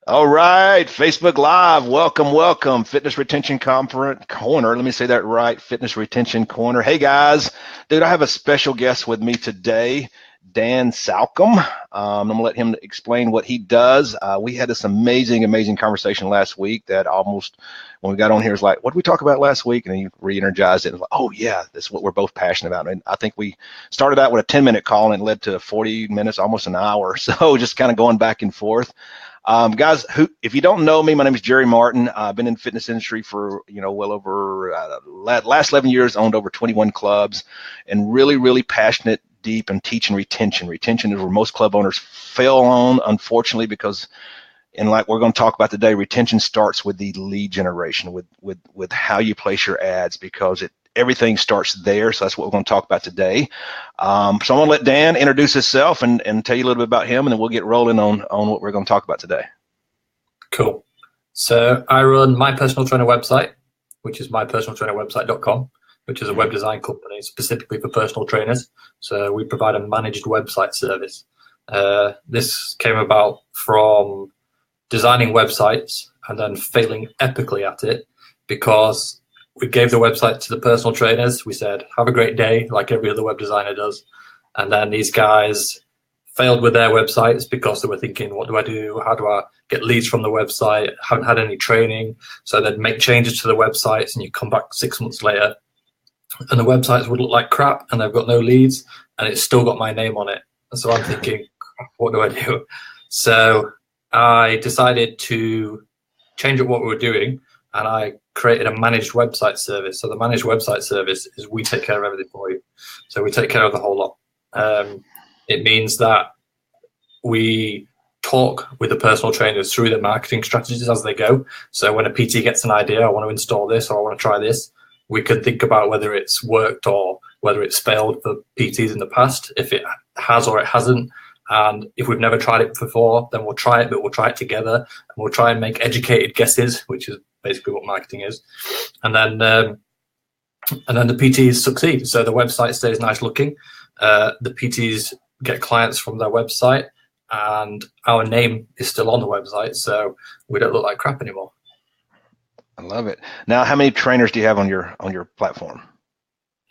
All right, Facebook Live. Welcome, welcome. Fitness Retention Corner. Let me say that right. Fitness Retention Corner. Hey guys, dude, I have a special guest with me today, Dan Salcumbe. I'm gonna let him explain what he does. We had this amazing conversation last week that almost, when we got on here, is like, what did we talk about last week? And he re-energized it. And like, oh yeah, that's what we're both passionate about. And I think we started out with a 10-minute call and it led to 40 minutes, almost an hour. So just kind of going back and forth. Guys, if you don't know me, my name is Jerry Martin. I've been in the fitness industry for, well over last 11 years, owned over 21 clubs, and really passionate, deep, and teaching retention. Retention is where most club owners fail on, unfortunately, because, and like we're going to talk about today, retention starts with the lead generation, with how you place your ads, because everything starts there. So that's what we're going to talk about today. So I'm going to let Dan introduce himself and tell you a little bit about him, and then we'll get rolling on what we're going to talk about today. Cool. So I run My Personal Trainer website, which is mypersonaltrainerwebsite.com, which is a web design company specifically for personal trainers. So we provide a managed website service. This came about from designing websites and then failing epically at it, because we gave the website to the personal trainers. We said, have a great day, like every other web designer does. And then these guys failed with their websites because they were thinking, what do I do? How do I get leads from the website? Haven't had any training. So they'd make changes to the websites, and you come back 6 months later and the websites would look like crap and they've got no leads and it's still got my name on it. And so I'm thinking, what do I do? So I decided to change up what we were doing, and I created a managed website service. So the managed website service is we take care of everything for you. So we take care of the whole lot. It means that we talk with the personal trainers through their marketing strategies as they go. So when a PT gets an idea, I want to install this or I want to try this, we can think about whether it's worked or whether it's failed for PTs in the past, if it has or it hasn't. And if we've never tried it before, then we'll try it, but we'll try it together, and we'll try and make educated guesses, which is basically what marketing is. And then the PTs succeed. So the website stays nice looking. The PTs get clients from their website, and our name is still on the website, so we don't look like crap anymore. I love it. Now, how many trainers do you have on your platform?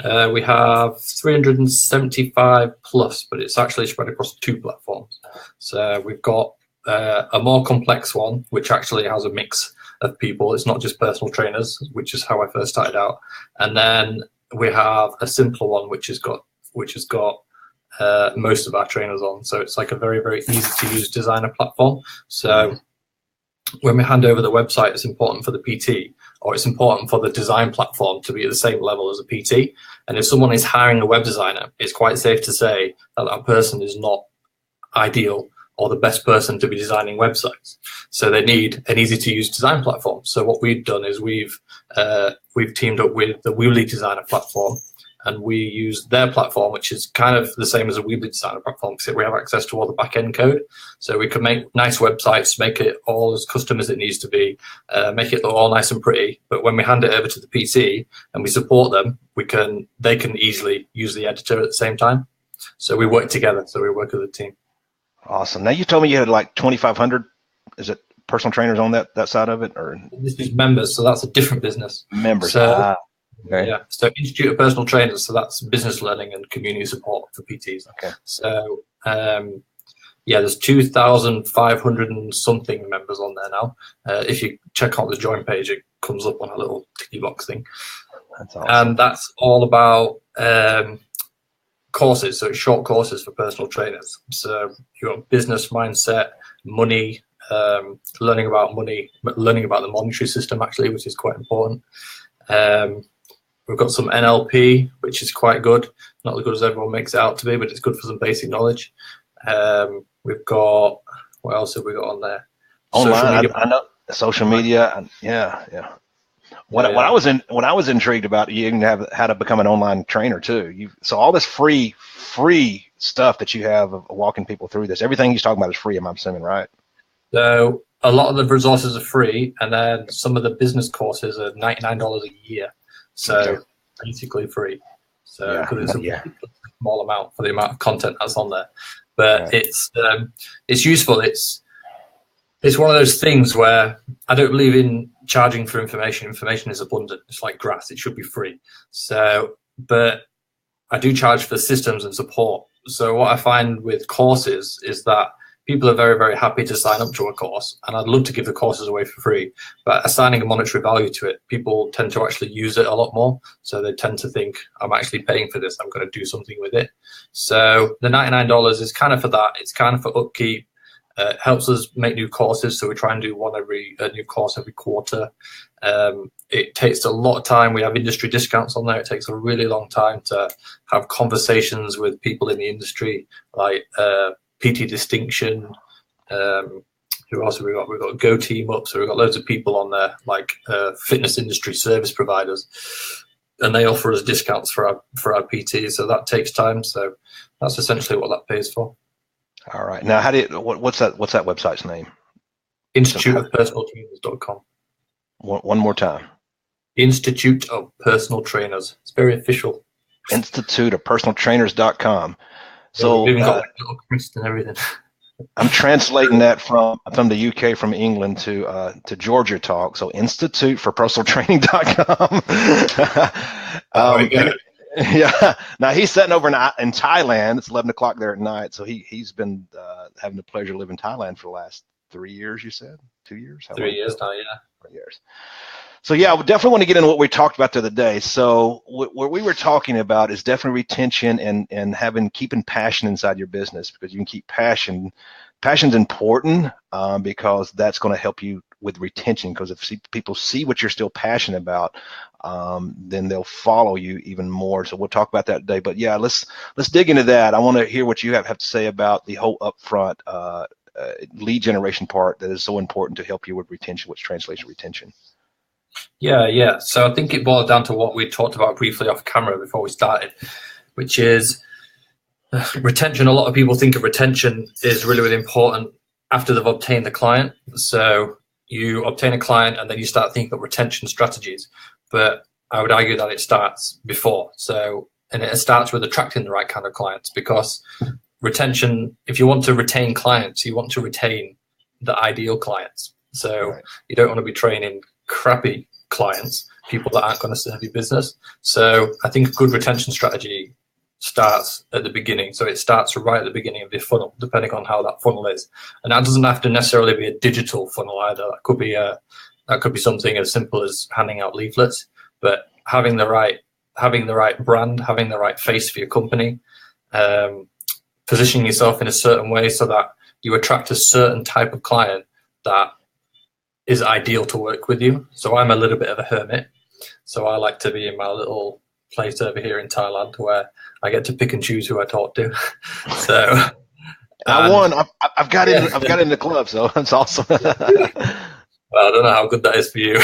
We have 375 plus, but it's actually spread across 2 platforms. So we've got a more complex one, which actually has a mix of people. It's not just personal trainers, which is how I first started out. And then we have a simpler one, which has got most of our trainers on. So it's like a very easy to use designer platform. So when we hand over the website, it's important for the PT, or it's important for the design platform to be at the same level as a PT. And if someone is hiring a web designer, it's quite safe to say that that person is not ideal or the best person to be designing websites. So they need an easy to use design platform. So what we've done is we've teamed up with the Weebly Designer platform, and we use their platform, which is kind of the same as a Weebly Designer platform, because we have access to all the back-end code. So we can make nice websites, make it all as custom as it needs to be, make it look all nice and pretty. But when we hand it over to the PT and we support them, they can easily use the editor at the same time. So we work together. So we work as a team. Awesome. Now, you told me you had like 2,500, is it personal trainers on that side of it? Or this is members, so that's a different business. Members. So, okay. Yeah. So Institute of Personal Trainers, so that's business learning and community support for PTs. Okay. So there's 2,500 and something members on there now. If you check out the join page, it comes up on a little ticky box thing. That's awesome. And that's all about courses. So it's short courses for personal trainers. So you've got business mindset, money, learning about money, learning about the monetary system actually, which is quite important. We've got some NLP, which is quite good. Not as good as everyone makes it out to be, but it's good for some basic knowledge. We've got, what else have we got on there? Online, I know social media. And yeah. What I was intrigued about, you even have how to become an online trainer too. So all this free stuff that you have of walking people through this, everything he's talking about is free. I'm assuming, right? So a lot of the resources are free, and then some of the business courses are $99 a year. So basically free. So because it's a small amount for the amount of content that's on there, but it's useful. It's one of those things where I don't believe in charging for information. Information is abundant. It's like grass. It should be free. So, but I do charge for systems and support. So what I find with courses is that people are very, very happy to sign up to a course, and I'd love to give the courses away for free, but assigning a monetary value to it, people tend to actually use it a lot more. So they tend to think, I'm actually paying for this, I'm going to do something with it. So the $99 is kind of for that. It's kind of for upkeep. It helps us make new courses, so we try and do a new course every quarter. It takes a lot of time. We have industry discounts on there. It takes a really long time to have conversations with people in the industry, like PT Distinction. Who else have we got? We've got Go Team Up, so we've got loads of people on there, like fitness industry service providers, and they offer us discounts for our PT. So that takes time. So that's essentially what that pays for. All right. Now, what's that website's name? Instituteofpersonaltrainers.com. One more time. Institute of Personal Trainers. It's very official. Instituteofpersonaltrainers.com. So we've even got like little crest and everything. I'm translating that from the UK, from England to Georgia talk. So instituteforpersonaltraining.com. Yeah. Now he's sitting over in Thailand. It's 11 o'clock there at night. So he's been having the pleasure of living in Thailand for the last 3 years. You said 2 years? 3 years now, yeah. 3 years. So yeah, we definitely want to get into what we talked about the other day. So what we were talking about is definitely retention and keeping passion inside your business, because you can keep passion. Passion's important because that's going to help you with retention, because if people see what you're still passionate about, then they'll follow you even more. So we'll talk about that today. But yeah, let's dig into that. I want to hear what you have to say about the whole upfront lead generation part that is so important to help you with retention, which translates to retention. Yeah. So I think it boils down to what we talked about briefly off camera before we started, which is retention. A lot of people think of retention is really, really important after they've obtained the client. So you obtain a client and then you start thinking of retention strategies. But I would argue that it starts before. And it starts with attracting the right kind of clients, because retention, if you want to retain clients, you want to retain the ideal clients. So right. You don't want to be training crappy clients, people that aren't going to serve your business. So I think a good retention strategy starts at the beginning. So it starts right at the beginning of your funnel, depending on how that funnel is. And that doesn't have to necessarily be a digital funnel either. That could be something as simple as handing out leaflets, but having the right brand, having the right face for your company, positioning yourself in a certain way so that you attract a certain type of client that is ideal to work with you. So I'm a little bit of a hermit. So I like to be in my little place over here in Thailand where I get to pick and choose who I talk to. So I won. I've got it. I've got it in the club, so that's awesome. Well, I don't know how good that is for you.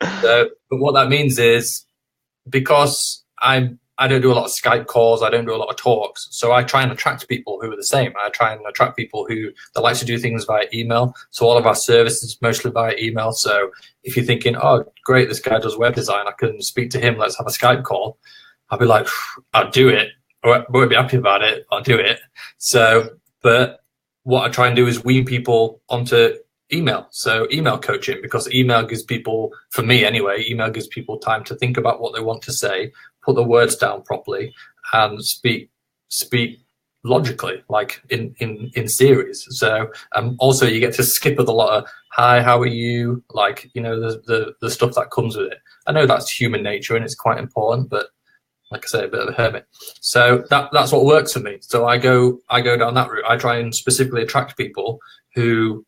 But what that means is, because I don't do a lot of Skype calls, I don't do a lot of talks, so I try and attract people who are the same. I try and attract people that like to do things via email. So all of our services mostly via email. So if you're thinking, oh, great, this guy does web design, I can speak to him, let's have a Skype call, I'll be like, I'll do it. I won't be happy about it, I'll do it. So, but what I try and do is wean people onto email. So email coaching, because email gives people, for me anyway, email gives people time to think about what they want to say, put the words down properly, and speak logically, like in series. So also you get to skip a lot of hi, how are you, like, you know, the stuff that comes with it. I know that's human nature and it's quite important, but like I say, a bit of a hermit. So that's what works for me. So I go down that route. I try and specifically attract people who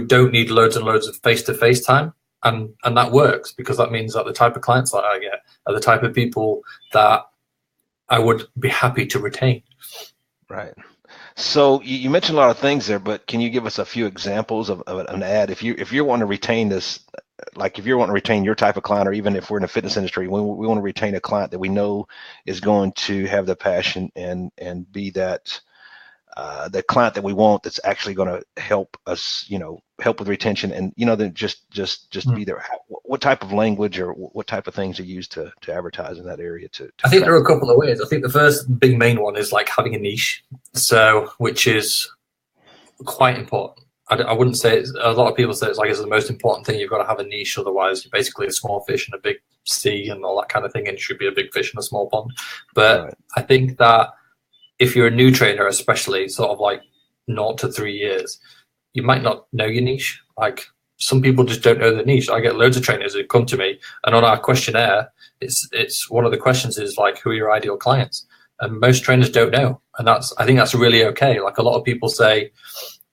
don't need loads and loads of face-to-face time. And that works, because that means that the type of clients that I get are the type of people that I would be happy to retain. Right. So you mentioned a lot of things there, but can you give us a few examples of an ad? If you're wanting to retain this, like if you're wanting to retain your type of client, or even if we're in the fitness industry, we want to retain a client that we know is going to have the passion and be that the client that we want, that's actually going to help us, help with retention, and then just be there. What type of language or what type of things are used to advertise in that area? I think there are a couple of ways. I think the first big main one is like having a niche, so which is quite important. I wouldn't say it's, a lot of people say it's the most important thing. You've got to have a niche, otherwise you're basically a small fish in a big sea and all that kind of thing, and you should be a big fish in a small pond. But Right. I think that if you're a new trainer, especially sort of like 0 to 3 years, you might not know your niche. Like some people just don't know the niche. I get loads of trainers who come to me, and on our questionnaire, it's one of the questions is like, who are your ideal clients? And most trainers don't know, and I think that's really okay. Like a lot of people say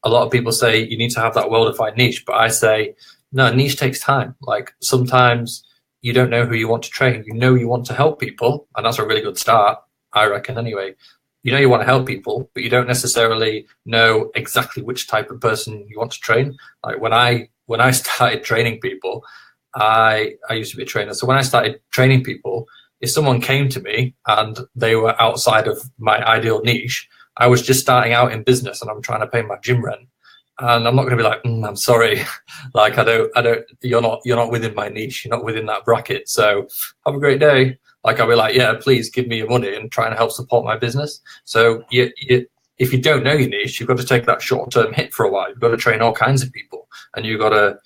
you need to have that well-defined niche, but I say no, niche takes time. Like sometimes you don't know who you want to train. You know you want to help people, and that's a really good start, I reckon. Anyway, you know you want to help people, but you don't necessarily know exactly which type of person you want to train. Like when I started training people, I used to be a trainer. So when I started training people, if someone came to me and they were outside of my ideal niche, I was just starting out in business and I'm trying to pay my gym rent. And I'm not going to be like, I'm sorry, like I don't, you're not within my niche, you're not within that bracket. So have a great day. Like I'll be like, yeah, please give me your money and try and help support my business. So if you don't know your niche, you've got to take that short-term hit for a while. You've got to train all kinds of people, and you've got to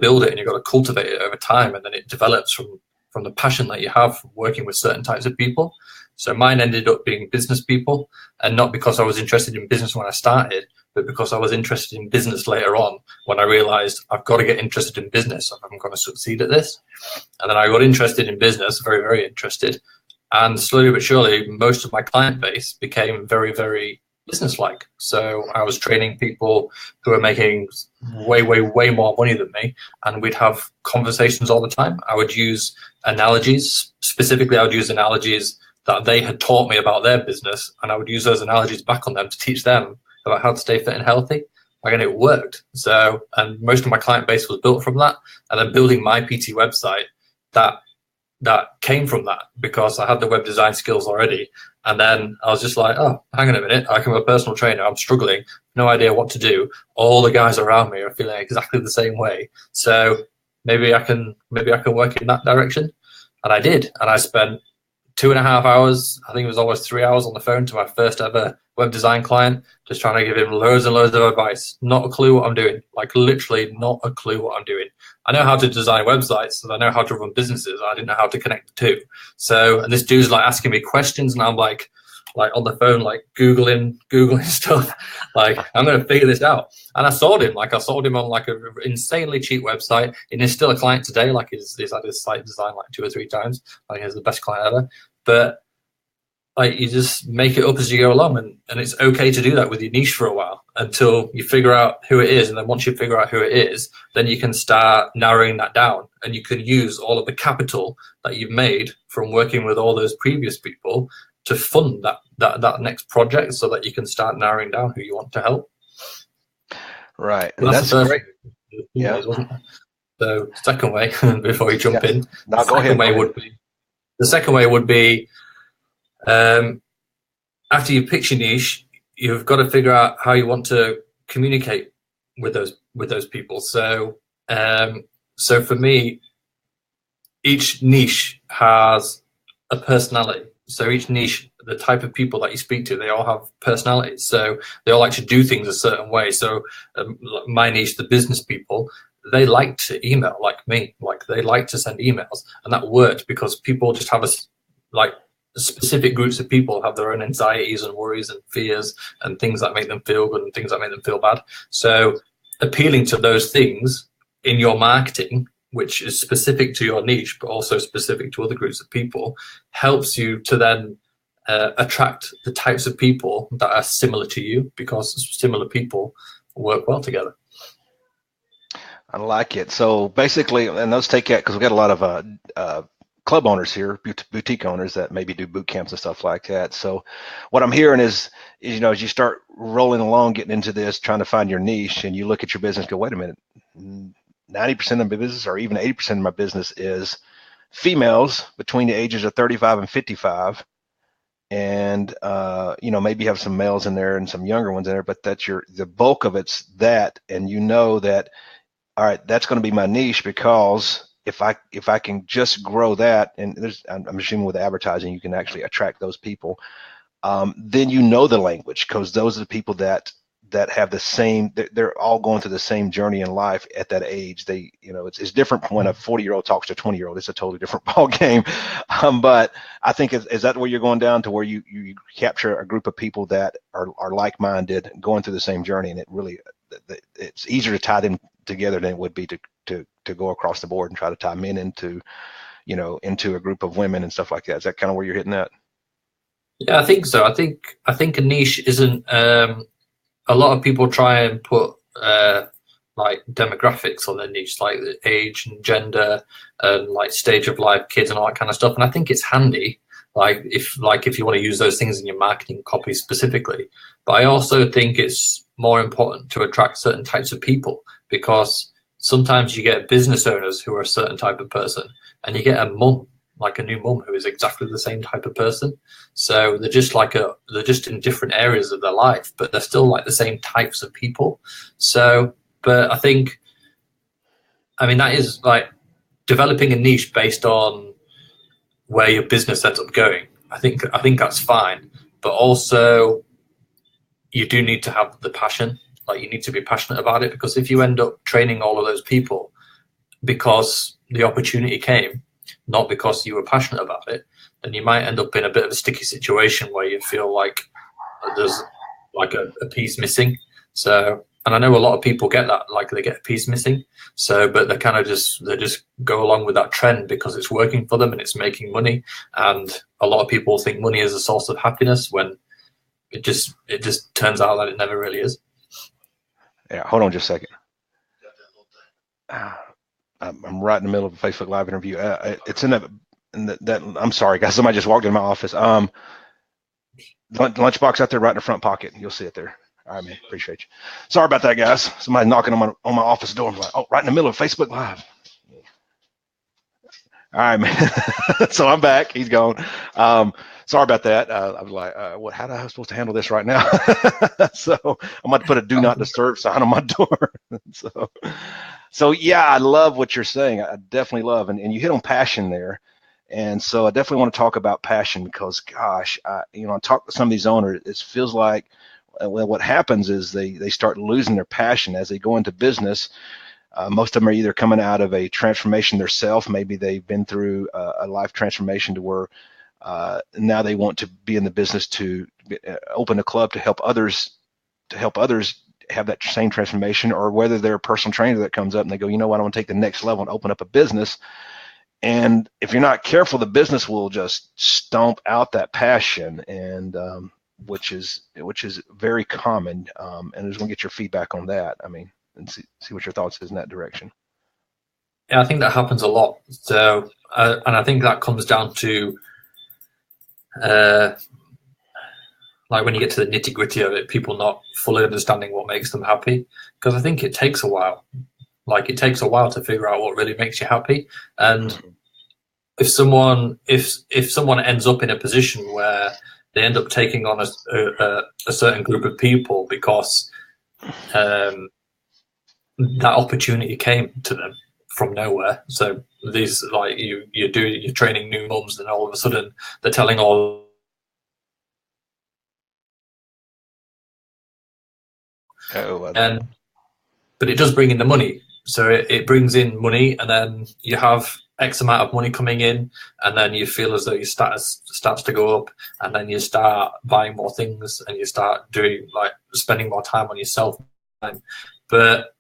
build it and you've got to cultivate it over time, and then it develops from the passion that you have from working with certain types of people. So mine ended up being business people, and not because I was interested in business when I started, but because I was interested in business later on when I realized I've got to get interested in business if I'm going to succeed at this. And then I got interested in business, very, very interested. And slowly but surely, most of my client base became very, very business-like. So I was training people who were making way, way, way more money than me, and we'd have conversations all the time. I would use analogies. Specifically, I would use analogies that they had taught me about their business, and I would use those analogies back on them to teach them about how to stay fit and healthy. And it worked. So, and most of my client base was built from that. And then building my PT website, that came from that because I had the web design skills already. And then I was just like, oh, hang on a minute. I'm a personal trainer. I'm struggling. No idea what to do. All the guys around me are feeling exactly the same way. So maybe I can work in that direction. And I did. And I spent 2.5 hours, I think it was almost 3 hours on the phone to my first ever web design client, just trying to give him loads and loads of advice. Not a clue what I'm doing, like literally not a clue what I'm doing. I know how to design websites and I know how to run businesses. I didn't know how to connect the two. So, and this dude's like asking me questions and I'm like on the phone, like Googling stuff. Like, I'm going to figure this out. And I sold him on like an insanely cheap website. And he's still a client today. Like he's had his site designed like 2 or 3 times. Like he's the best client ever. But like you just make it up as you go along, and it's okay to do that with your niche for a while until you figure out who it is. And then once you figure out who it is, then you can start narrowing that down, and you can use all of the capital that you've made from working with all those previous people to fund that next project, so that you can start narrowing down who you want to help. Right. And that's the first great. Yeah. Wasn't it? So second way, before you jump in, no, go ahead. The second way would be after you pick your niche, you've got to figure out how you want to communicate with those people. So for me, each niche has a personality. So each niche, the type of people that you speak to, they all have personalities. So they all like to do things a certain way. So my niche, the business people, they like to email like me. Like they like to send emails, and that worked because people just have specific groups of people have their own anxieties and worries and fears and things that make them feel good and things that make them feel bad. So appealing to those things in your marketing, which is specific to your niche, but also specific to other groups of people, helps you to then attract the types of people that are similar to you, because similar people work well together. I like it. So basically, and those take out, because we've got a lot of club owners here, boutique owners that maybe do boot camps and stuff like that. So what I'm hearing is as you start rolling along, getting into this, trying to find your niche, and you look at your business, go, wait a minute, 90% of my business, or even 80% of my business, is females between the ages of 35 and 55. And maybe have some males in there and some younger ones in there, but that's the bulk of it's that. And that, all right, that's going to be my niche, because if I can just grow that, and I'm assuming with advertising you can actually attract those people, then the language, because those are the people that that have the same, they're all going through the same journey in life at that age. They, it's different when a 40-year-old talks to a 20-year-old. It's a totally different ball game. But I think, is that where you're going down to, where you capture a group of people that are like-minded, going through the same journey, and it's easier to tie them together than it would be to go across the board and try to tie men into a group of women and stuff like that. Is that kind of where you're hitting at? Yeah, I think so. I think a niche isn't. A lot of people try and put like demographics on their niche, like the age and gender and like stage of life, kids and all that kind of stuff. And I think it's handy, if you want to use those things in your marketing copy specifically. But I also think it's more important to attract certain types of people, because sometimes you get business owners who are a certain type of person, and you get a mum, like a new mum, who is exactly the same type of person. So they're just in different areas of their life, but they're still like the same types of people. So, but I mean, that is like developing a niche based on where your business ends up going. I think that's fine, but also you do need to have the passion. Like, you need to be passionate about it, because if you end up training all of those people because the opportunity came, not because you were passionate about it, then you might end up in a bit of a sticky situation where you feel like there's like a piece missing. So, and I know a lot of people get that, like they get a piece missing. So, but they kind of just go along with that trend because it's working for them and it's making money. And a lot of people think money is a source of happiness, when it just turns out that it never really is. Yeah, hold on just a second. I'm right in the middle of a Facebook Live interview. It's in that. I'm sorry, guys. Somebody just walked in my office. Lunchbox out there, right in the front pocket. You'll see it there. All right, man. Appreciate you. Sorry about that, guys. Somebody knocking on my office door. I'm like, oh, right in the middle of Facebook Live. All right, man. So I'm back. He's gone. Sorry about that. I was like, how am I supposed to handle this right now? So I'm going to put a do not disturb sign on my door. So yeah, I love what you're saying. I definitely love, and you hit on passion there. And so I definitely want to talk about passion, because gosh, I talk to some of these owners, it feels like, well, what happens is they start losing their passion as they go into business. Most of them are either coming out of a transformation themselves. Maybe they've been through a life transformation to where now they want to be in the business to open a club to help others have that same transformation, or whether they're a personal trainer that comes up and they go, you know what, I want to take the next level and open up a business. And if you're not careful, the business will just stomp out that passion, and which is very common. And I just want to get your feedback on that. I mean, and see what your thoughts is in that direction. Yeah, I think that happens a lot. So, and I think that comes down to, like, when you get to the nitty gritty of it, people not fully understanding what makes them happy. Because I think it takes a while. Like, it takes a while to figure out what really makes you happy. And if someone ends up in a position where they end up taking on a certain group of people because that opportunity came to them from nowhere. So these, like, you're training new mums, and all of a sudden they're telling all. But it does bring in the money. So it brings in money, and then you have X amount of money coming in, and then you feel as though your status starts to go up, and then you start buying more things, and you start doing, like, spending more time on yourself. But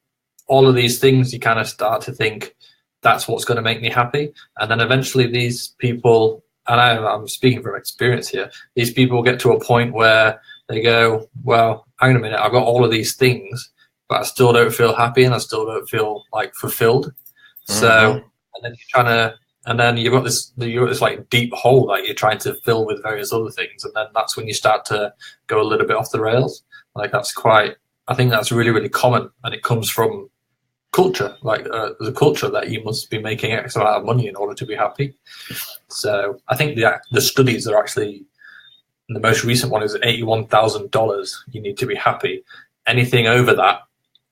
all of these things, you kind of start to think, that's what's going to make me happy. And then eventually these people, and I'm speaking from experience here, these people get to a point where they go, well, hang on a minute, I've got all of these things, but I still don't feel happy, and I still don't feel like fulfilled. So, and then you're trying to, and then you've got this like deep hole that you're trying to fill with various other things. And then that's when you start to go a little bit off the rails. Like, I think that's really, really common. And it comes from culture, like the culture that you must be making X amount of money in order to be happy. So I think the studies are actually, the most recent one is $81,000. You need to be happy. Anything over that,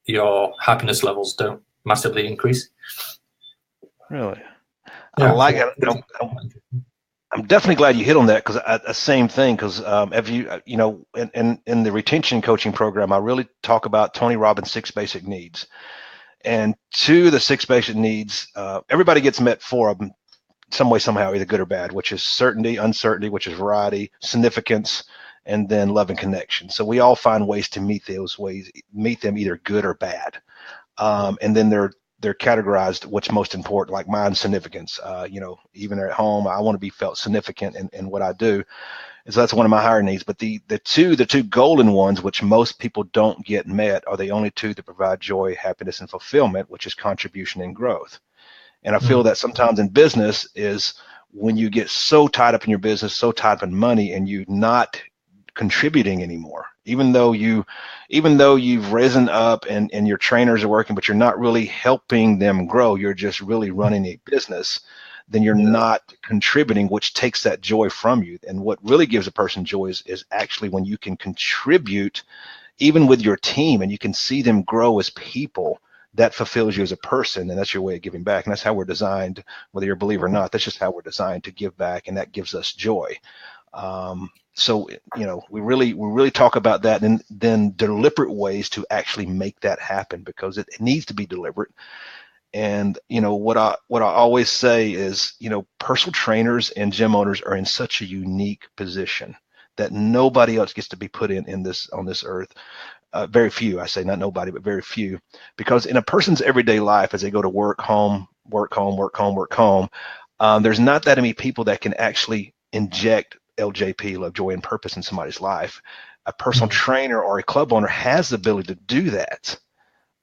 your happiness levels don't massively increase. Really? Yeah. I like it. I'm definitely glad you hit on that, because same thing. Because if you know, in the retention coaching program, I really talk about Tony Robbins' 6 basic needs, and two of the 6 basic needs, everybody gets met 4 of them some way, somehow, either good or bad, which is certainty, uncertainty, which is variety, significance, and then love and connection. So we all find ways to meet them either good or bad. And then they're categorized what's most important, like mine, significance. You know, even at home, I want to be felt significant in what I do. And so that's one of my higher needs. But the two golden ones, which most people don't get met, are the only two that provide joy, happiness, and fulfillment, which is contribution and growth. And I feel that sometimes in business is when you get so tied up in your business, so tied up in money, and you not contributing anymore, even though you've risen up and your trainers are working, but you're not really helping them grow. You're just really running a business. Then you're not contributing, which takes that joy from you. And what really gives a person joy is actually when you can contribute, even with your team, and you can see them grow as people. That fulfills you as a person, and that's your way of giving back. And that's how we're designed, whether you're a believer or not. That's just how we're designed, to give back, and that gives us joy. So, you know, we really talk about that, and then deliberate ways to actually make that happen, because it needs to be deliberate. And, you know, what I always say is, you know, personal trainers and gym owners are in such a unique position that nobody else gets to be put in this on this earth. Very few, I say, not nobody, but very few, because in a person's everyday life, as they go to work, home, work, home, work, home, work, home, there's not that many people that can actually inject LJP, love, joy, and purpose, in somebody's life. A personal trainer or a club owner has the ability to do that,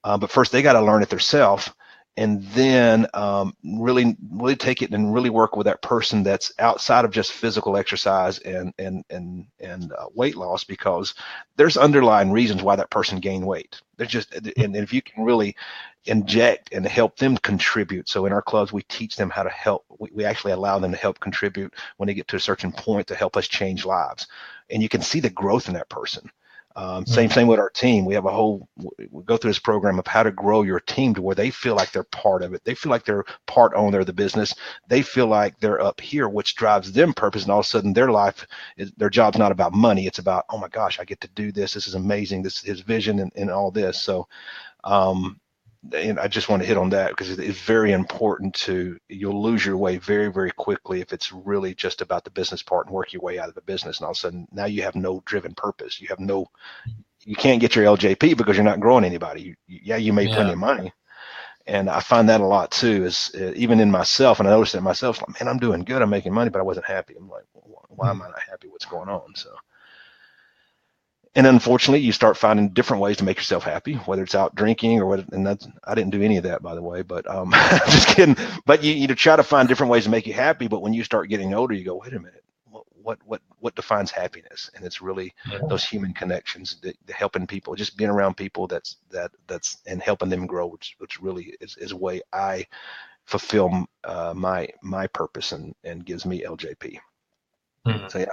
but first they got to learn it themselves, and then really take it and really work with that person that's outside of just physical exercise and weight loss, because there's underlying reasons why that person gained weight. There's just, and if you can really inject and help them contribute. So in our clubs, we teach them how to help. We actually allow them to help contribute when they get to a certain point to help us change lives. And you can see the growth in that person. Same with our team. We go through this program of how to grow your team to where they feel like they're part of it. They feel like they're part owner of the business. They feel like they're up here, which drives them purpose. And all of a sudden their job's not about money. It's about, oh my gosh, I get to do this. This is amazing. This is his vision and all this. So, and I just want to hit on that, because it's very important. You'll lose your way very, very quickly if it's really just about the business part and work your way out of the business. And all of a sudden now you have no driven purpose. You can't get your LJP because you're not growing anybody. You made plenty of money. And I find that a lot too, is even in myself, and I noticed it in myself, like, man, I'm doing good. I'm making money, but I wasn't happy. I'm like, why am I not happy? What's going on? So. And unfortunately, you start finding different ways to make yourself happy, whether it's out drinking or what. And I didn't do any of that, by the way, but just kidding. But you try to find different ways to make you happy. But when you start getting older, you go, wait a minute, what defines happiness? And it's really those human connections, the helping people, just being around people that's and helping them grow, which really is a way I fulfill my purpose and gives me LJP. So yeah.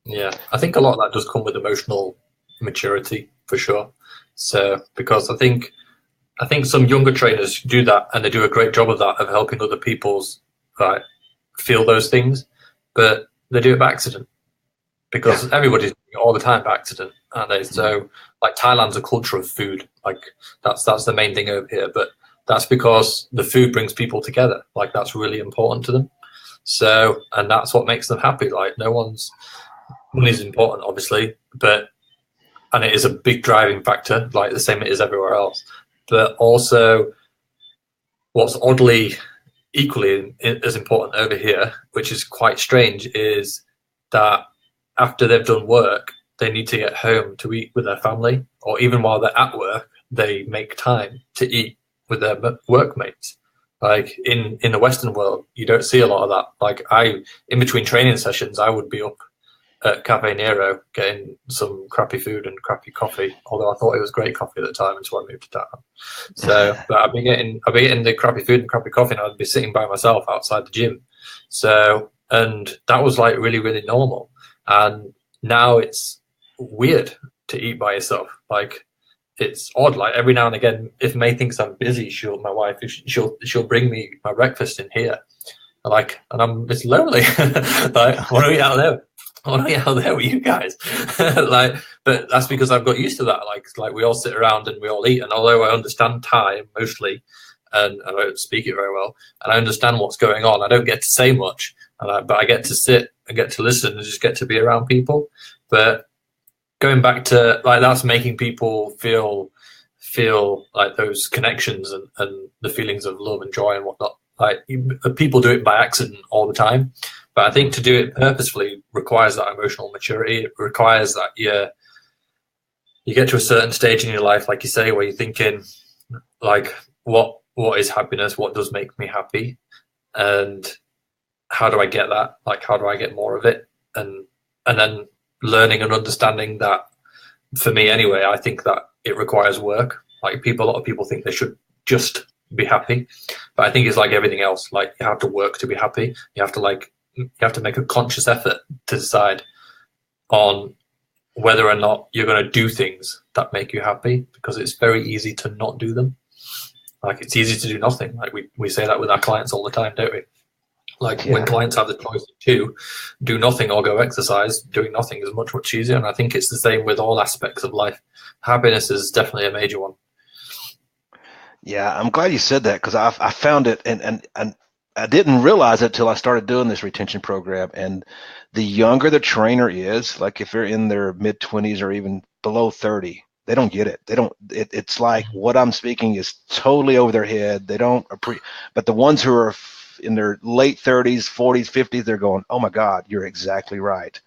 Yeah, I think a lot of that does come with emotional maturity, for sure. So, because I think some younger trainers do that, and they do a great job of that, of helping other people's feel those things, but they do it by accident, because everybody's doing it all the time by accident, aren't they? So, like, Thailand's a culture of food. Like, that's the main thing over here, but that's because the food brings people together. Like, that's really important to them. So, and that's what makes them happy. Like, money is important, obviously, and it is a big driving factor, like the same it is everywhere else. But also, what's oddly equally as important over here, which is quite strange, is that after they've done work, they need to get home to eat with their family, or even while they're at work, they make time to eat with their workmates. Like in the Western world, you don't see a lot of that. Like in between training sessions, I would be up at Cafe Nero getting some crappy food and crappy coffee, although I thought it was great coffee at the time until I moved to town. So, but I'd be getting the crappy food and crappy coffee, and I'd be sitting by myself outside the gym. So, and that was like really, really normal. And now it's weird to eat by yourself. Like, it's odd. Like, every now and again, if May thinks I'm busy, my wife, she'll bring me my breakfast in here. It's lonely. Like, what are we out there? What are we out there with you guys? Like, but that's because I've got used to that. Like we all sit around and we all eat. And although I understand Thai mostly, and I don't speak it very well, and I understand what's going on, I don't get to say much. But I get to sit and get to listen and just get to be around people. But going back to like that's making people feel like those connections and the feelings of love and joy and whatnot. Like people do it by accident all the time, but I think to do it purposefully requires that emotional maturity. It requires that you get to a certain stage in your life, like you say, where you're thinking like what is happiness, what does make me happy, and how do I get that? Like how do I get more of it? And then learning and understanding that, for me anyway, I think that it requires work. Like a lot of people think they should just be happy, but I think it's like everything else. Like you have to work to be happy. You have to make a conscious effort to decide on whether or not you're going to do things that make you happy, because it's very easy to not do them. Like it's easy to do nothing. Like we say that with our clients all the time, don't we? Like when clients have the choice to do nothing or go exercise, doing nothing is much, much easier. And I think it's the same with all aspects of life. Happiness is definitely a major one. Yeah, I'm glad you said that, because I found it, and I didn't realize it till I started doing this retention program. And the younger the trainer is, like if they're in their mid 20s or even below 30, they don't get it. They don't. It's like what I'm speaking is totally over their head. They don't appreciate. But the ones who are in their late 30s, 40s, 50s, they're going, "Oh my God, you're exactly right."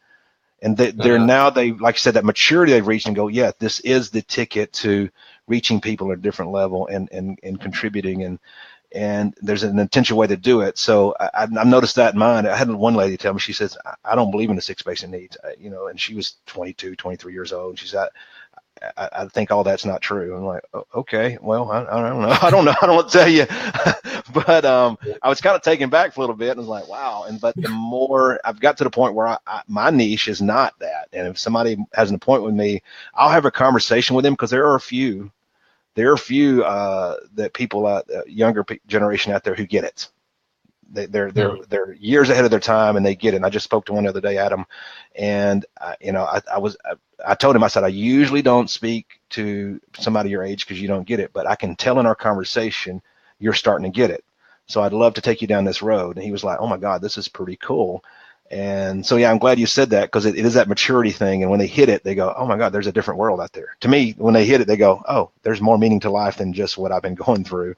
And they're now, they, like you said, that maturity they've reached and go, yeah, this is the ticket to reaching people at a different level and contributing, and there's an intentional way to do it. So I've noticed that in mine. I had one lady tell me, she says, I don't believe in the 6 basic needs, and she was 22, 23 years old. And she said, I think all that's not true. I'm like, oh, okay, well, I don't know. I don't know. I don't want to tell you. But I was kind of taken back for a little bit and was like, wow. But the more I've got to the point where my niche is not that. And if somebody has an appointment with me, I'll have a conversation with them, because there are a few that people, younger generation out there who get it. They're years ahead of their time, and they get it. And I just spoke to one the other day, Adam, and I told him, I said, I usually don't speak to somebody your age because you don't get it, but I can tell in our conversation you're starting to get it. So I'd love to take you down this road. And he was like, oh my God, this is pretty cool. And so, yeah, I'm glad you said that, because it is that maturity thing. And when they hit it, they go, oh my God, there's a different world out there. To me, when they hit it, they go, oh, there's more meaning to life than just what I've been going through.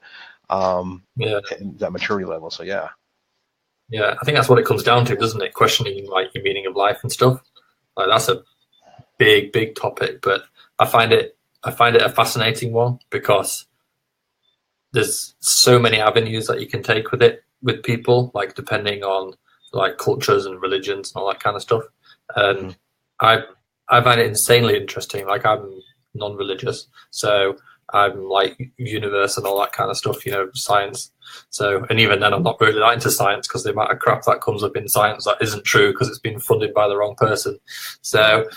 And that maturity level. So, yeah. Yeah, I think that's what it comes down to, doesn't it? Questioning like your meaning of life and stuff. Like that's a big topic, but I find it a fascinating one, because there's so many avenues that you can take with it, with people, like depending on like cultures and religions and all that kind of stuff. And I find it insanely interesting. Like I'm non-religious, so I'm like universe and all that kind of stuff, science. So, and even then I'm not really that into science, because the amount of crap that comes up in science that isn't true because it's been funded by the wrong person. So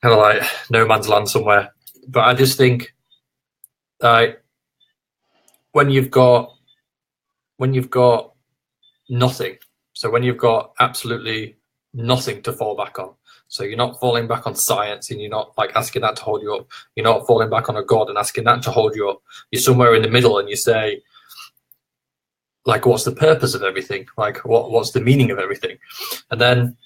kind of like no man's land somewhere. But I just think when you've got nothing, so when you've got absolutely nothing to fall back on, so you're not falling back on science and you're not like asking that to hold you up, you're not falling back on a God and asking that to hold you up, you're somewhere in the middle and you say, like, what's the purpose of everything? Like, what's the meaning of everything? And then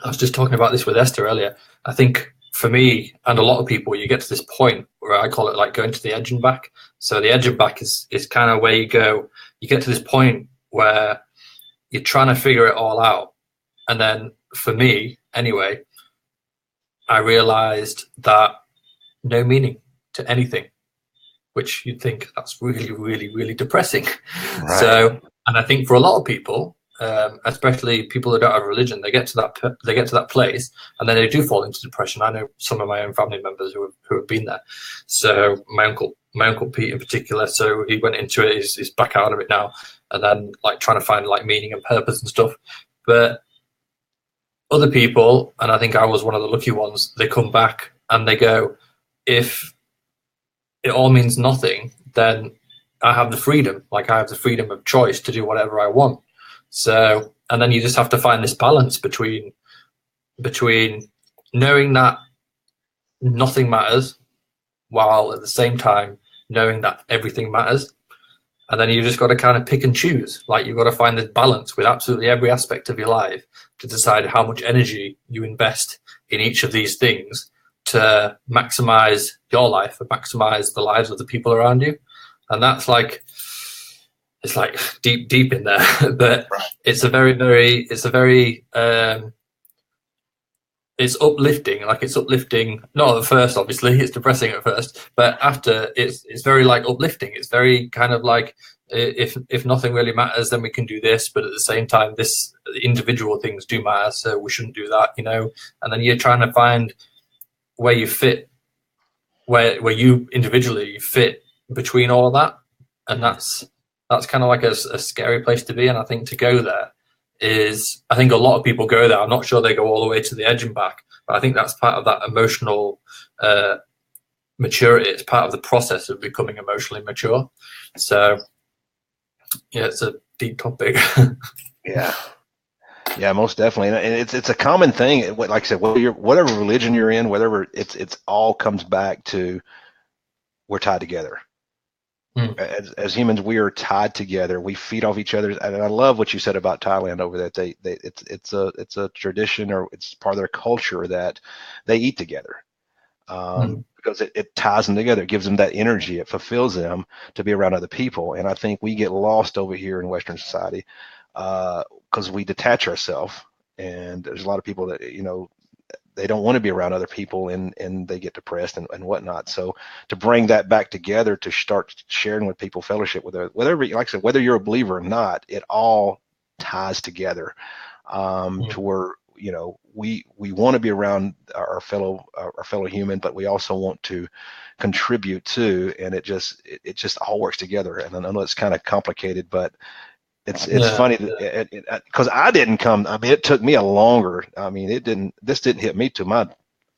I was just talking about this with Esther earlier. I think for me and a lot of people, you get to this point where I call it like going to the edge and back. So the edge and back is kind of where you get to this point where you're trying to figure it all out. And then for me, anyway, I realized that no meaning to anything, which you'd think that's really, really, really depressing. Right. So, and I think for a lot of people, especially people who don't have religion, they get to that place, and then they do fall into depression. I know some of my own family members who have been there. So my uncle Pete in particular, so he went into it, he's back out of it now, and then like trying to find like meaning and purpose and stuff. But other people, and I think I was one of the lucky ones, they come back and they go, if it all means nothing, then I have the freedom. Like I have the freedom of choice to do whatever I want. So, and then you just have to find this balance between knowing that nothing matters, while at the same time knowing that everything matters. And then you just got to kind of pick and choose. Like, you've got to find this balance with absolutely every aspect of your life to decide how much energy you invest in each of these things to maximize your life and maximize the lives of the people around you. And that's like, it's like deep in there, but it's it's uplifting. Like, it's uplifting, not at first, obviously, it's depressing at first, but after it's very like uplifting. It's very kind of like, if nothing really matters, then we can do this, but at the same time, this individual things do matter, so we shouldn't do that, and then you're trying to find where you fit, where you individually fit between all of that. And that's kind of like a scary place to be. And I think to go there I think a lot of people go there. I'm not sure they go all the way to the edge and back, but I think that's part of that emotional maturity. It's part of the process of becoming emotionally mature. So yeah, it's a deep topic. Yeah, most definitely. And it's a common thing. Like I said, whatever religion you're in, whatever, it's all comes back to, we're tied together. As humans, we are tied together. We feed off each other, and I love what you said about Thailand over there. It's a tradition, or it's part of their culture that they eat together, because it ties them together. It gives them that energy. It fulfills them to be around other people. And I think we get lost over here in Western society because we detach ourselves. And there's a lot of people that they don't want to be around other people, and they get depressed and whatnot. So to bring that back together, to start sharing with people, fellowship with whatever, like I said, whether you're a believer or not, it all ties together to where, we want to be around our fellow human, but we also want to contribute too. And it just all works together. And I know it's kind of complicated, but it's funny because I didn't come. I mean, it took me a longer. I mean, this didn't hit me to my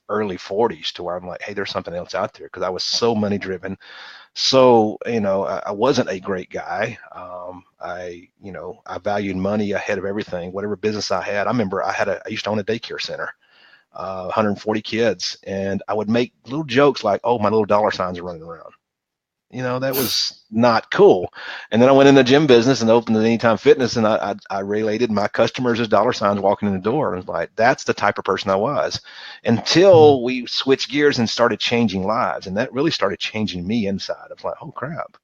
early 40s, to where I'm like, hey, there's something else out there, because I was so money driven. So, I wasn't a great guy. I valued money ahead of everything. Whatever business I had, I remember I used to own a daycare center, 140 kids, and I would make little jokes like, oh, my little dollar signs are running around. That was not cool. And then I went in the gym business and opened the Anytime Fitness, and I related my customers as dollar signs walking in the door. And I was like, that's the type of person I was, until we switched gears and started changing lives. And that really started changing me inside. I was like, oh crap,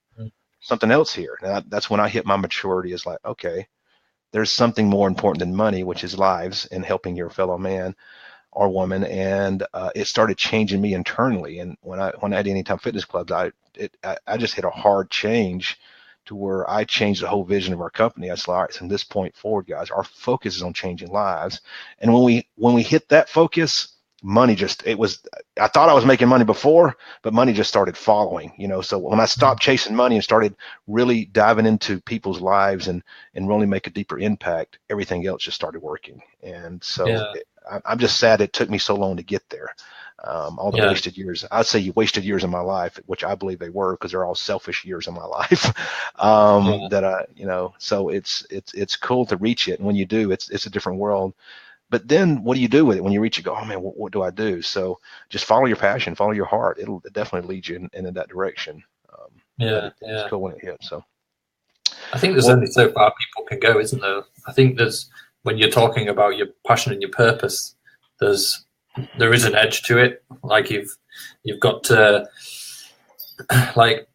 something else here. And that's when I hit my maturity. Is like, okay, there's something more important than money, which is lives and helping your fellow man or woman. And it started changing me internally. And when I had Anytime Fitness Clubs, I just hit a hard change, to where I changed the whole vision of our company. I said, all right, from this point forward, guys, our focus is on changing lives. And when we hit that focus, money I thought I was making money before, but money just started following, So when I stopped chasing money and started really diving into people's lives and really make a deeper impact, everything else just started working. And so I'm just sad it took me so long to get there. All the wasted years. I'd say you wasted years of my life, which I believe they were, because they're all selfish years of my life. That I, so it's cool to reach it. And when you do, it's a different world. But then what do you do with it when you reach it? Go, oh man, what do I do? So just follow your passion, follow your heart. It'll definitely lead you in that direction. It's cool when it hits. So I think there's only so far people can go, isn't there? I think when you're talking about your passion and your purpose, there is an edge to it. Like you've got to, like,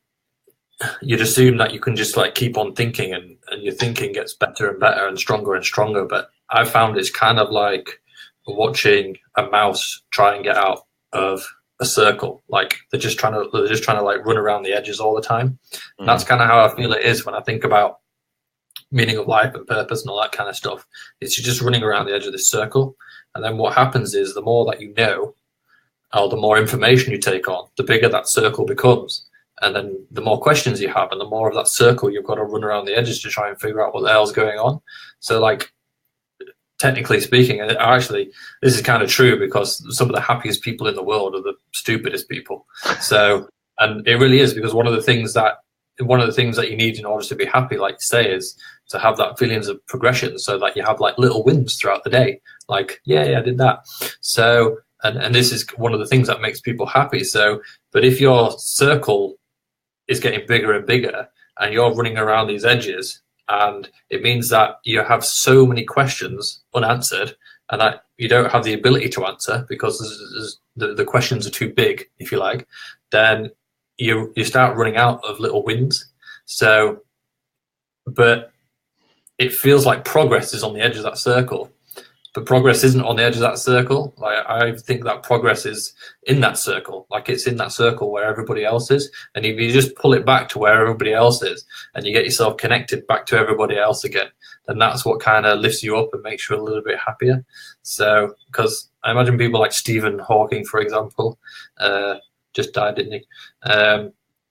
you'd assume that you can just like keep on thinking, and your thinking gets better and better and stronger. But I found it's kind of like watching a mouse try and get out of a circle. Like they're just trying to like run around the edges all the time. And that's kind of how I feel it is when I think about meaning of life and purpose and all that kind of stuff. It's you're just running around the edge of this circle. And then what happens is the more that you know, or the more information you take on, the bigger that circle becomes. And then the more questions you have, and the more of that circle you've got to run around the edges to try and figure out what the hell's going on. So, like, technically speaking, and actually, this is kind of true, because some of the happiest people in the world are the stupidest people. So, and it really is, because one of the things that one of the things that you need in order to be happy, like you say, is to have that feelings of progression, so that you have like little wins throughout the day. Like, yeah, I did that. So, and this is one of the things that makes people happy. So, but if your circle is getting bigger and bigger, and you're running around these edges, and it means that you have so many questions unanswered, and that you don't have the ability to answer because the questions are too big, if you like, then you start running out of little wins. So, but it feels like progress is on the edge of that circle, but progress isn't on the edge of that circle. Like, I think that progress is in that circle, like it's in that circle where everybody else is. And if you just pull it back to where everybody else is, and you get yourself connected back to everybody else again, then that's what kind of lifts you up and makes you a little bit happier. So, because I imagine people like Stephen Hawking, for example, just died, didn't he?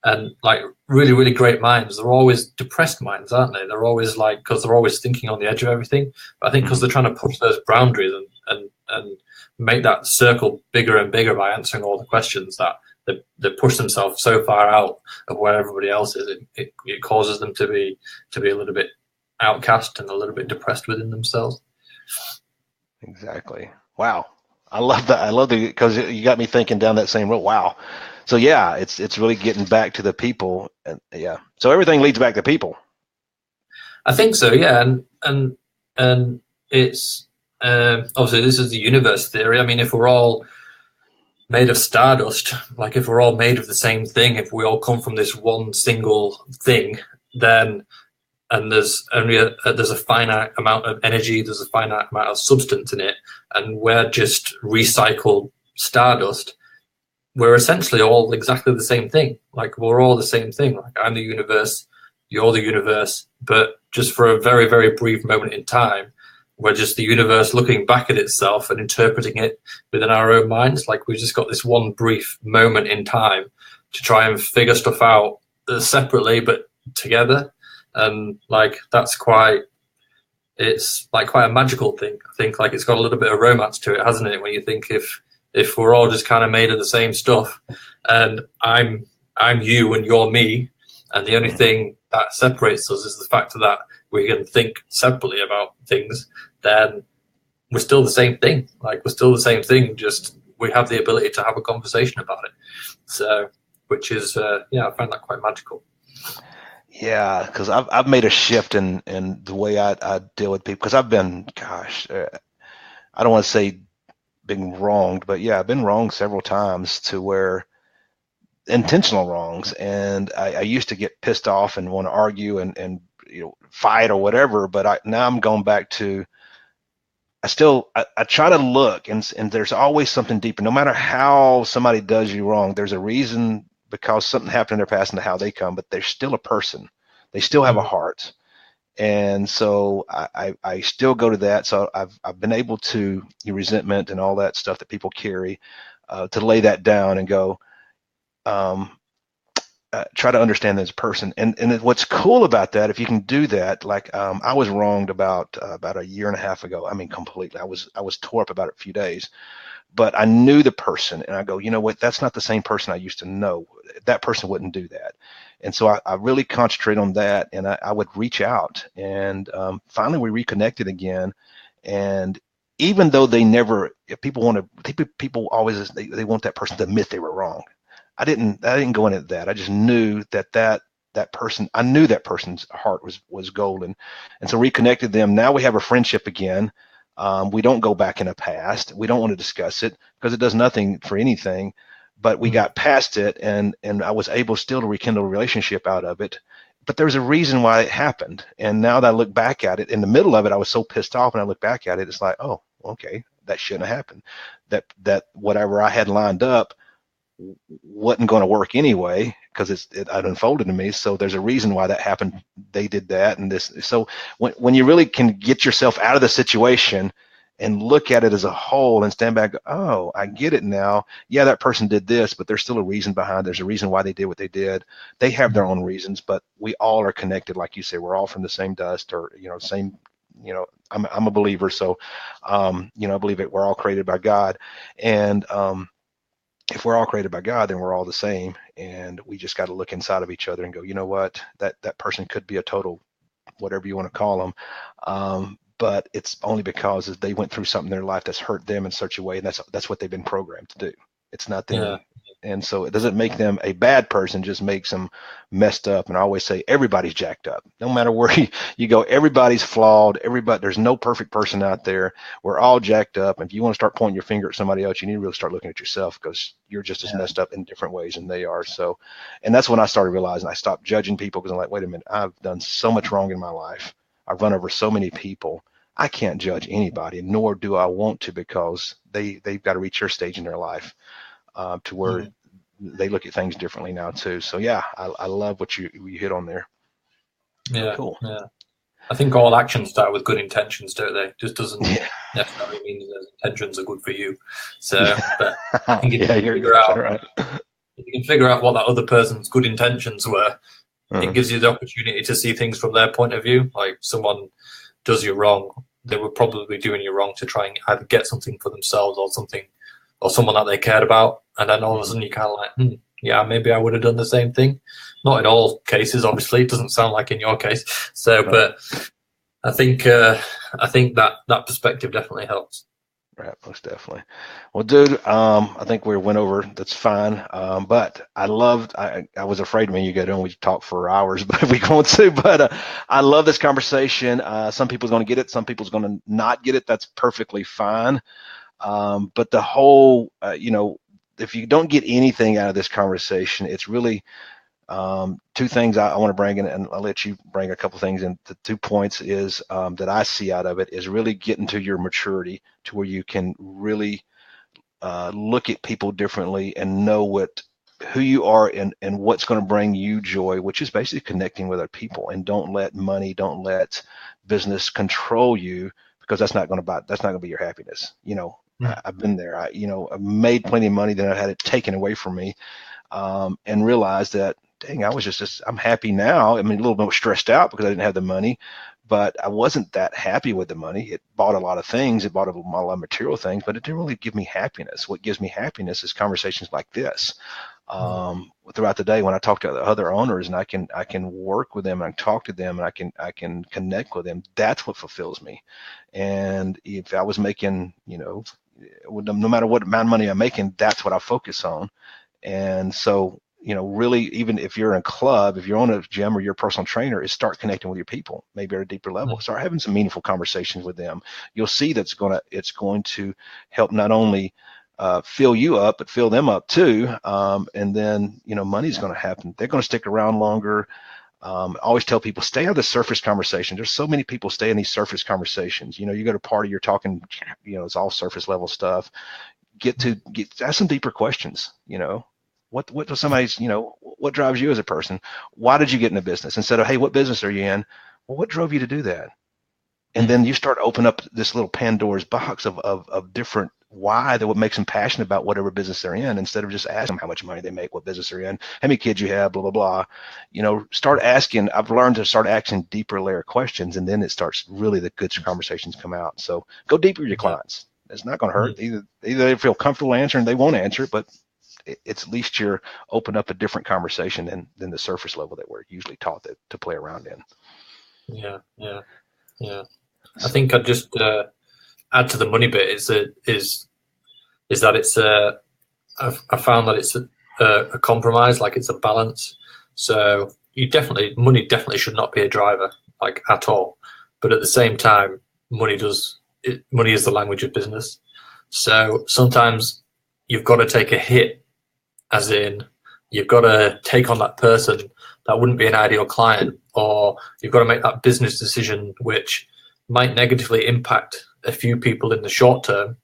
And like really, really great minds, they're always depressed minds, aren't they? They're always like, because they're always thinking on the edge of everything. But I think because they're trying to push those boundaries and make that circle bigger and bigger by answering all the questions, that they push themselves so far out of where everybody else is, it causes them to be a little bit outcast and a little bit depressed within themselves. Exactly. Wow. I love that. I love the, because you got me thinking down that same road. Wow. So yeah, it's really getting back to the people, and yeah. So everything leads back to people. I think so, yeah, and it's obviously this is the universe theory. I mean, if we're all made of stardust, like if we're all made of the same thing, if we all come from this one single thing, then and there's only there's a finite amount of energy, there's a finite amount of substance in it, and we're just recycled stardust. We're essentially all exactly the same thing. Like, we're all the same thing. Like, I'm the universe, you're the universe, but just for a very, very brief moment in time, we're just the universe looking back at itself and interpreting it within our own minds. Like, we've just got this one brief moment in time to try and figure stuff out separately, but together. And like, it's like quite a magical thing. I think like it's got a little bit of romance to it, hasn't it? When you think if we're all just kind of made of the same stuff, and I'm you and you're me, and the only thing that separates us is the fact that we can think separately about things, then we're still the same thing. Like, we're still the same thing, just we have the ability to have a conversation about it. So, which is, I find that quite magical. Yeah, because I've made a shift in the way I deal with people, because I've been, I don't want to say being wronged, but yeah, I've been wronged several times, to where intentional wrongs, and I used to get pissed off and want to argue and fight or whatever, but now I'm going back to, I try to look, and there's always something deeper. No matter how somebody does you wrong, there's a reason, because something happened in their past and how they come, but they're still a person. They still have a heart. And so I still go to that. So I've been able to, resentment and all that stuff that people carry, to lay that down and go, try to understand this person. And what's cool about that, if you can do that, like, I was wronged about a year and a half ago. I mean, completely. I was tore up about it a few days, but I knew the person, and I go, you know what? That's not the same person I used to know. That person wouldn't do that. And so I really concentrate on that, and I would reach out, and finally we reconnected again. And even though they never, if people always, they want that person to admit they were wrong. I didn't go into that. I just knew that person, I knew that person's heart was golden. And so reconnected them. Now we have a friendship again. We don't go back in the past. We don't want to discuss it, because it does nothing for anything. But we got past it, and I was able still to rekindle a relationship out of it. But there's a reason why it happened. And now that I look back at it, in the middle of it, I was so pissed off, and I look back at it, it's like, oh, okay, that shouldn't have happened. That whatever I had lined up wasn't going to work anyway, because it unfolded to me. So there's a reason why that happened. They did that, and this. So when you really can get yourself out of the situation and look at it as a whole and stand back, oh, I get it now. Yeah, that person did this, but there's still a reason behind. There's a reason why they did what they did. They have their own reasons, but we all are connected, like you say. We're all from the same dust, or same. I'm a believer, so I believe it. We're all created by God, and if we're all created by God, then we're all the same, and we just got to look inside of each other and go, you know what, that person could be a total whatever you want to call them. But it's only because they went through something in their life that's hurt them in such a way, and that's what they've been programmed to do. It's not Yeah. them. And so it doesn't make them a bad person, just makes them messed up. And I always say everybody's jacked up. No matter where you go, everybody's flawed. There's no perfect person out there. We're all jacked up. And if you want to start pointing your finger at somebody else, you need to really start looking at yourself, because you're just as Yeah. messed up in different ways than they are. So, and that's when I started realizing I stopped judging people, because I'm like, wait a minute, I've done so much wrong in my life. I've run over so many people. I can't judge anybody, nor do I want to, because they've got to reach their stage in their life to where Mm. they look at things differently now too. So yeah, I love what you hit on there. Yeah. Cool. Yeah. I think all actions start with good intentions, don't they? Just doesn't Yeah. necessarily mean that those intentions are good for you. So, but I think if Yeah, you can you're figure 100% out right. if you can figure out what that other person's good intentions were, it Uh-huh. gives you the opportunity to see things from their point of view. Like someone does you wrong, they were probably doing you wrong to try and either get something for themselves or something, or someone that they cared about. And then all of a sudden you kind of like, yeah, maybe I would have done the same thing. Not in all cases, obviously. It doesn't sound like in your case. So, Right. but I think that perspective definitely helps. Right, most definitely. Well, dude, I think we went over. That's fine. But I was afraid when you get on, we talk for hours, but we going to. But I love this conversation. Some people's going to get it. Some people's going to not get it. That's perfectly fine. But the whole, if you don't get anything out of this conversation, it's really two things I want to bring in, and I'll let you bring a couple things in. The 2 points is that I see out of it is really getting to your maturity to where you can really look at people differently and know who you are and what's going to bring you joy, which is basically connecting with other people. And don't let money, don't let business control you, because that's not going to be your happiness. I've been there. I've made plenty of money, then I've had it taken away from me, and realized that, dang, I was just I'm happy now. I mean, a little bit stressed out because I didn't have the money, but I wasn't that happy with the money. It bought a lot of things. It bought a lot of material things, but it didn't really give me happiness. What gives me happiness is conversations like this. Throughout the day, when I talk to other owners and I can work with them and I talk to them and I can connect with them, that's what fulfills me. And if I was making, no matter what amount of money I'm making, that's what I focus on. And so, really, even if you're in a club, if you own a gym or you're a personal trainer, is start connecting with your people, maybe at a deeper level. Start having some meaningful conversations with them. You'll see it's going to help not only fill you up, but fill them up too. And then, money's going to happen. They're going to stick around longer. I always tell people, stay out of the surface conversation. There's so many people stay in these surface conversations. You go to a party, you're talking, it's all surface level stuff. Ask some deeper questions. What does somebody's, what drives you as a person? Why did you get in a business? Instead of, hey, what business are you in? Well, what drove you to do that? And then you start opening up this little Pandora's box of different why, that what makes them passionate about whatever business they're in, instead of just asking them how much money they make, what business they're in, how many kids you have, blah, blah, blah. Start asking. I've learned to start asking deeper layer questions, and then it starts really the good conversations come out. So go deeper with your Yeah. clients. It's not going to hurt. Either they feel comfortable answering, they won't answer, but it's at least you're open up a different conversation than the surface level that we're usually taught to play around in. Yeah. Yeah. Yeah. I So think I'd just add to the money bit is that it's I found that it's a compromise, like it's a balance. So money definitely should not be a driver, like at all. But at the same time, money is the language of business. So sometimes you've got to take a hit, as in you've got to take on that person that wouldn't be an ideal client, or you've got to make that business decision which might negatively impact a few people in the short term,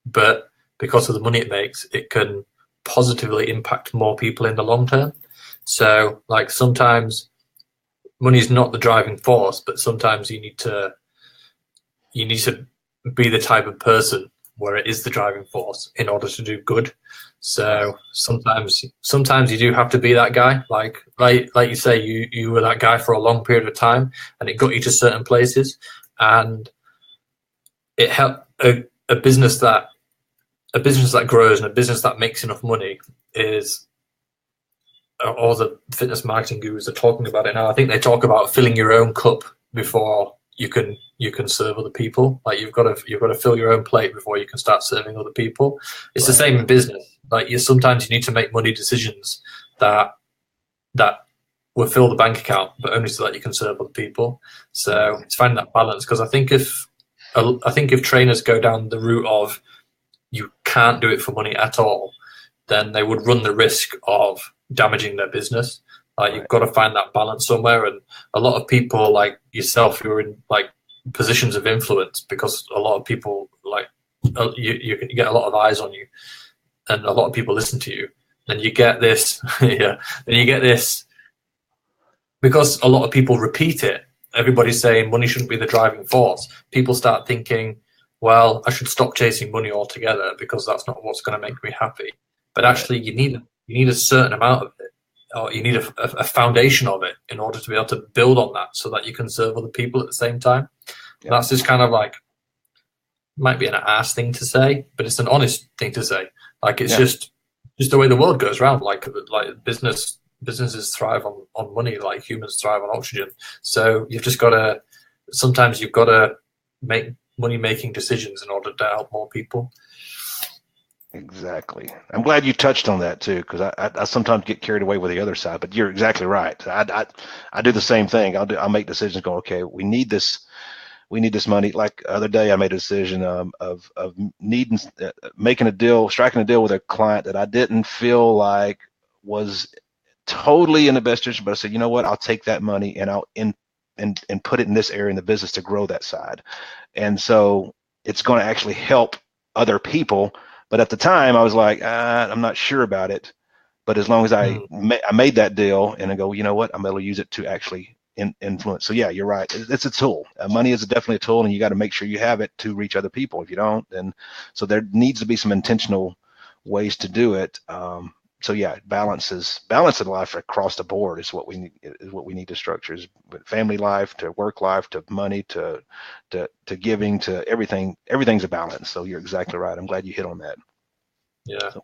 but because of the money it makes, it can positively impact more people in the long term. So, like, sometimes money is not the driving force, but sometimes you need to be the type of person where it is the driving force in order to do good. So sometimes you do have to be that guy. Like you say, you were that guy for a long period of time, and it got you to certain places, and it helped a business that a business that grows and a business that makes enough money is, all the fitness marketing gurus are talking about it now. I think they talk about filling your own cup before you can serve other people. Like you've got to fill your own plate before you can start serving other people. It's the same in business. Like sometimes you need to make money decisions that will fill the bank account, but only so that you can serve other people. So it's finding that balance, because I think if trainers go down the route of you can't do it for money at all, then they would run the risk of damaging their business. Like you've got to find that balance somewhere, and a lot of people like yourself who are in like positions of influence, because a lot of people like you get a lot of eyes on you, and a lot of people listen to you, and you get this, yeah, and you get this because a lot of people repeat it. Everybody's saying money shouldn't be the driving force. People start thinking, well, I should stop chasing money altogether because that's not what's going to make me happy. But actually, you need a certain amount of it, or you need a foundation of it in order to be able to build on that, so that you can serve other people at the same time. Yeah. That's just kind of like, might be an ass thing to say, but it's an honest thing to say. Like it's just the way the world goes around. Like businesses thrive on money, like humans thrive on oxygen. So sometimes you've got to make money making decisions in order to help more people. Exactly. I'm glad you touched on that too, because I sometimes get carried away with the other side. But you're exactly right. I do the same thing. I'll make decisions going, okay, we need this money. Like the other day, I made a decision of needing making a deal, striking a deal with a client that I didn't feel like was totally in the best interest. But I said, you know what? I'll take that money and I'll and put it in this area in the business to grow that side. And so it's going to actually help other people. But at the time, I was like, I'm not sure about it. But as long as I made that deal, and I go, you know what, I'm able to use it to actually influence. So yeah, you're right. It's a tool. Money is definitely a tool, and you got to make sure you have it to reach other people. If you don't, then so there needs to be some intentional ways to do it. So yeah, balance in life across the board is what we need to structure. Is family life to work life to money to giving to everything. Everything's a balance. So you're exactly right. I'm glad you hit on that. Yeah. So,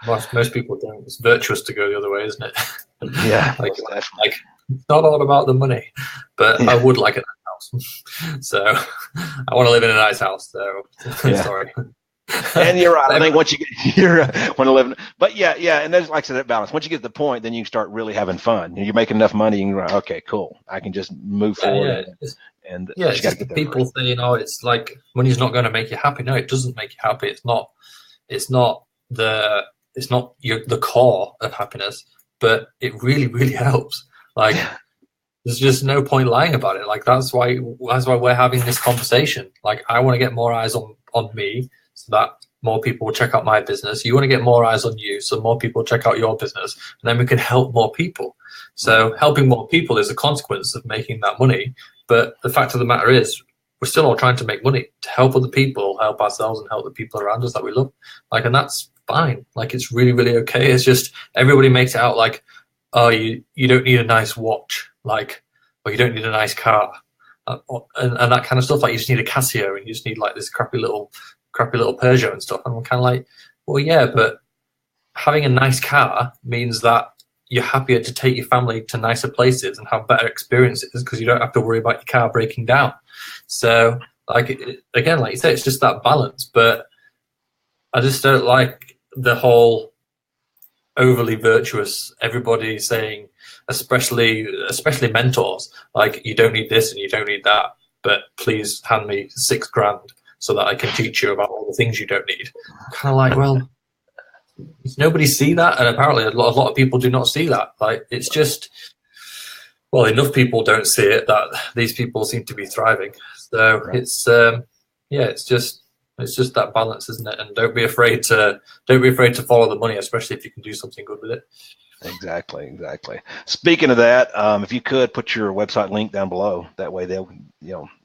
most people don't. It's virtuous to go the other way, isn't it? Yeah. like it's not all about the money, but I would like a nice house. So I want to live in a nice house. So sorry. And you're right. I think once you get want to live, but yeah, and there's like I said, that balance. Once you get to the point, then you can start really having fun. You're making enough money, and you're like, okay, cool. I can just move forward. And it's just people saying, "Oh, it's like money's not going to make you happy." No, it doesn't make you happy. It's not the core of happiness, but it really, really helps. Like, there's just no point lying about it. Like that's why we're having this conversation. Like, I want to get more eyes on me, so that more people will check out my business. You want to get more eyes on you, so more people check out your business, and then we can help more people. So helping more people is a consequence of making that money. But the fact of the matter is, we're still all trying to make money to help other people, help ourselves, and help the people around us that we love. Like, and that's fine. Like, it's really, really okay. It's just everybody makes it out like, oh, you don't need a nice watch, like, or you don't need a nice car, and that kind of stuff. Like, you just need a Casio, and you just need like this crappy little Peugeot and stuff. And I'm kind of like, well, yeah, but having a nice car means that you're happier to take your family to nicer places and have better experiences because you don't have to worry about your car breaking down. So, like, again, like you say, it's just that balance. But I just don't like the whole overly virtuous, everybody saying, especially mentors, like, you don't need this and you don't need that, but please hand me $6,000 so that I can teach you about all the things you don't need. I'm kind of like, well, does nobody see that? And apparently a lot of people do not see that. Like, it's just, well, enough people don't see it that these people seem to be thriving. So right. It's just that balance, isn't it? And don't be afraid to follow the money, especially if you can do something good with it. Exactly. Speaking of that, if you could put your website link down below, that way they'll,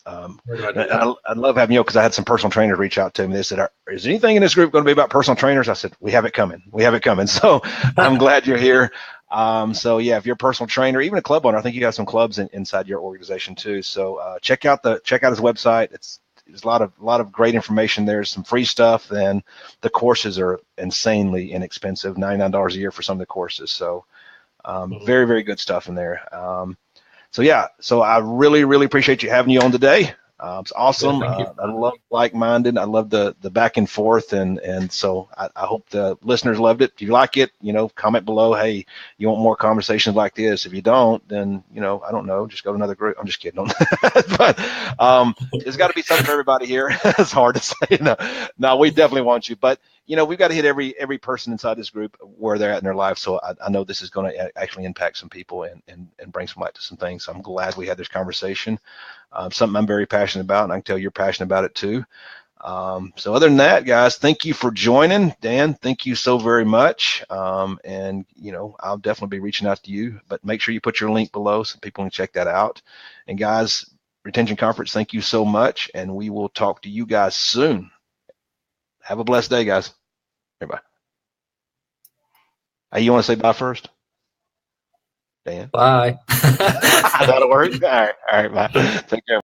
I'd love having you, because I had some personal trainers reach out to me. They said, is anything in this group going to be about personal trainers? I said, we have it coming. So I'm glad you're here. So yeah, if you're a personal trainer, even a club owner, I think you got some clubs inside your organization too. So check out his website. there's a lot of great information. There's some free stuff, and the courses are insanely inexpensive, $99 a year for some of the courses. So very, very good stuff in there. So yeah, so I really, really appreciate having you on today. It's awesome. Yeah, I love like-minded. I love the back and forth, and so I hope the listeners loved it. If you like it, comment below. Hey, you want more conversations like this? If you don't, then I don't know. Just go to another group. I'm just kidding. But there's got to be something for everybody here. It's hard to say. No, we definitely want you, but we've got to hit every person inside this group where they're at in their life. So I know this is going to actually impact some people and bring some light to some things. So I'm glad we had this conversation. Something I'm very passionate about, and I can tell you're passionate about it too. So other than that, guys, thank you for joining. Dan, thank you so very much. And I'll definitely be reaching out to you, but make sure you put your link below so people can check that out. And guys, Retention Conference, thank you so much, and we will talk to you guys soon. Have a blessed day, guys. Bye. Hey, you want to say bye first? Dan? bye. That'll work. All right, bye. Take care.